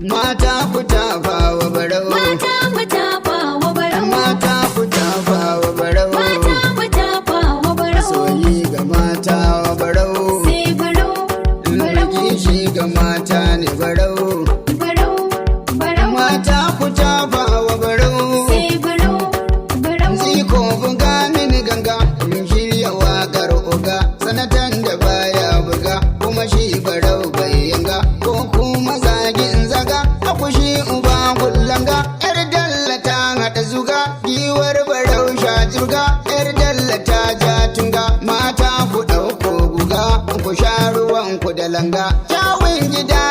Mata ku tafa wa barau. Mata mu tafa wa barau. Mata ku tafa wa barau. Mata mu tafa wa barau. Soyi ga mata wa barau. Sai barau, barau. Kishi ga mata ne barau. Barau, barau. Mata ku tafa wa barau. Sai barau, barau. Ziko buga mini ganga, in shirya waƙar oga, sanatan da baya buga, kuma shi barau bai yanga, ko kuma zagin zaga, akushi uba kullanga, yar dalla ta haɗa zuga, giwar barau sha jirga, yar dalla ta ja tunga, mata ku ɗauko guga, ku sha ruwan ku da langa, kyawun gida